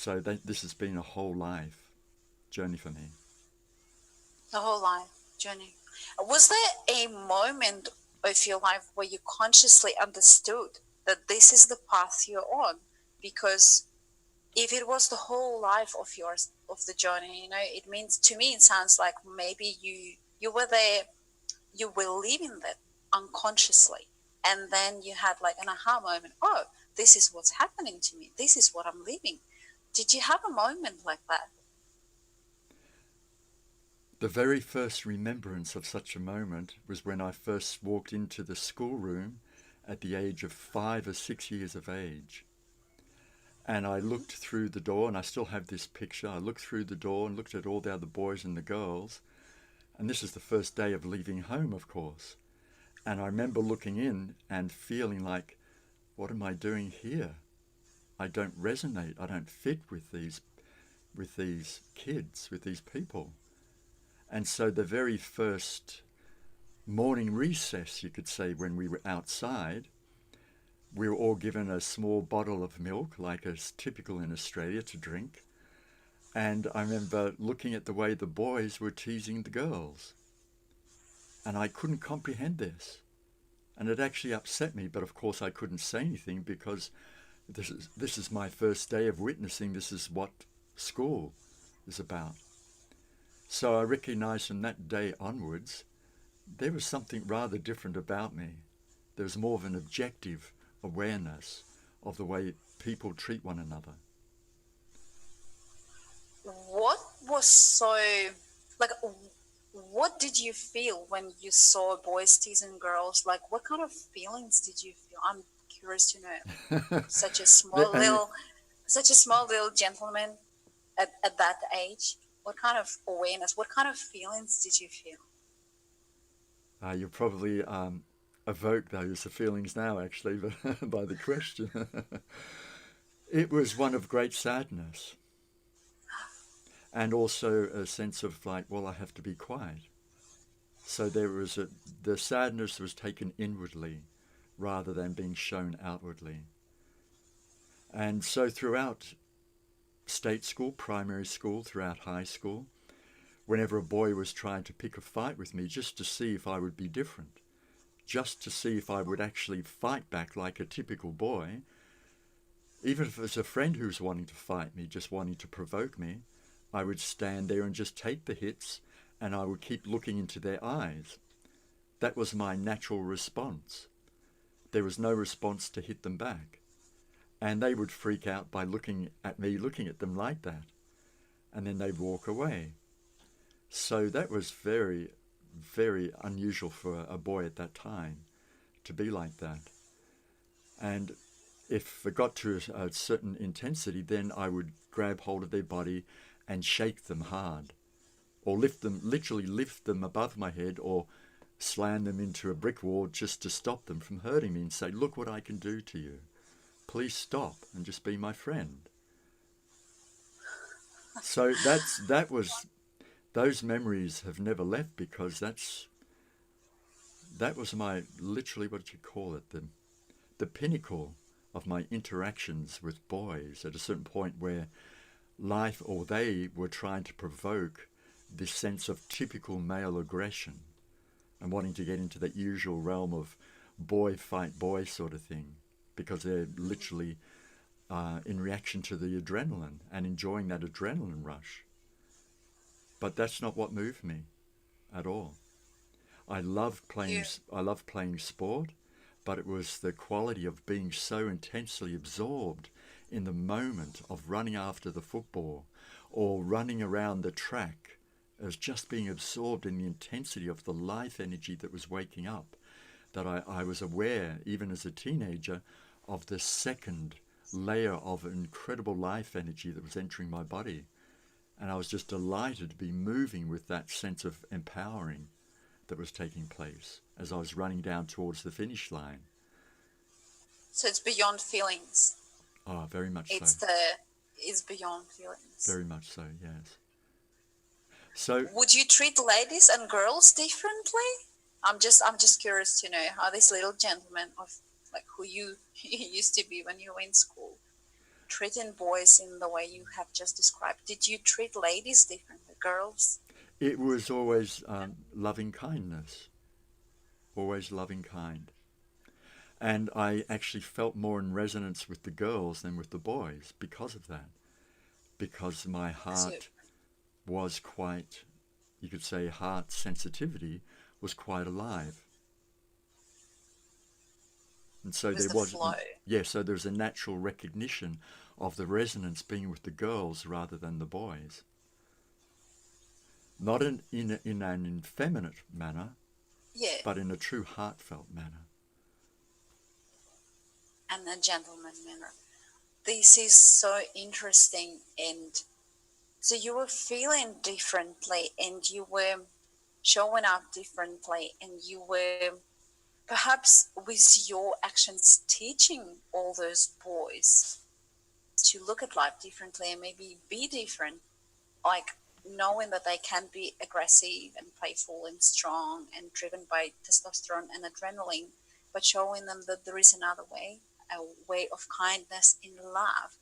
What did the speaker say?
So this has been a whole life journey for me. The whole life journey. Was there a moment of your life where you consciously understood that this is the path you're on? Because if it was the whole life of yours, of the journey, it means, to me, it sounds like maybe you were there, you were living that unconsciously, and then you had like an aha moment. Oh, this is what's happening to me. This is what I'm living. Did you have a moment like that? The very first remembrance of such a moment was when I first walked into the schoolroom at the age of 5 or 6 years of age. And I looked through the door, and I still have this picture. I looked through the door and looked at all the other boys and the girls. And this is the first day of leaving home, of course. And I remember looking in and feeling like, what am I doing here? I don't resonate. I don't fit with these kids, with these people. And so the very first morning recess, you could say, when we were outside, we were all given a small bottle of milk, like is typical in Australia, to drink. And I remember looking at the way the boys were teasing the girls. And I couldn't comprehend this. And it actually upset me, but of course I couldn't say anything because this is my first day of witnessing this is what school is about. So I recognized from that day onwards, there was something rather different about me. There was more of an objective awareness of the way people treat one another. What was so, like, what did you feel when you saw boys teasing girls? Like, what kind of feelings did you feel? I'm curious to know. Such a small And little, such a small little gentleman at that age. What kind of awareness, what kind of feelings did you feel? you probably evoke those feelings now, actually, by the question. It was one of great sadness, and also a sense of like, well, I have to be quiet. So the sadness was taken inwardly rather than being shown outwardly. And so throughout state school, primary school, throughout high school, whenever a boy was trying to pick a fight with me just to see if I would be different, just to see if I would actually fight back like a typical boy, even if it was a friend who was wanting to fight me, just wanting to provoke me, I would stand there and just take the hits, and I would keep looking into their eyes. That was my natural response. There was no response to hit them back. And they would freak out by looking at me, looking at them like that. And then they'd walk away. So that was very, very unusual for a boy at that time to be like that. And if it got to a certain intensity, then I would grab hold of their body and shake them hard, or literally lift them above my head, or slam them into a brick wall just to stop them from hurting me and say, look what I can do to you. Please stop and just be my friend. So those memories have never left, because that was my, literally, what do you call it, the pinnacle of my interactions with boys at a certain point, where life, or they were trying to provoke this sense of typical male aggression and wanting to get into that usual realm of boy fight boy sort of thing, because they're literally in reaction to the adrenaline and enjoying that adrenaline rush. But that's not what moved me at all. I love You, playing sport, but it was the quality of being so intensely absorbed in the moment of running after the football or running around the track, as just being absorbed in the intensity of the life energy that was waking up, that I was aware, even as a teenager, of the second layer of incredible life energy that was entering my body. And I was just delighted to be moving with that sense of empowering that was taking place as I was running down towards the finish line. so it's beyond feelings. Ah, very much so. It's beyond feelings. Very much so, yes. So, Would you treat ladies and girls differently? I'm just curious to know how this little gentleman of like who you used to be when you were in school treating boys in the way you have just described, did you treat ladies differently, girls? It was always loving kindness, always loving kind. And I actually felt more in resonance with the girls than with the boys because of that. Because my So, heart was quite, you could say, heart sensitivity was quite alive. And so it was there the was, flow. yeah, so there's a natural recognition of the resonance being with the girls rather than the boys. Not in an effeminate manner, Yeah, but in a true heartfelt manner. and a gentleman manner. This is so interesting. And so you were feeling differently and you were showing up differently and you were perhaps with your actions teaching all those boys to look at life differently and maybe be different, like knowing that they can be aggressive and playful and strong and driven by testosterone and adrenaline, but showing them that there is another way, a way of kindness in love.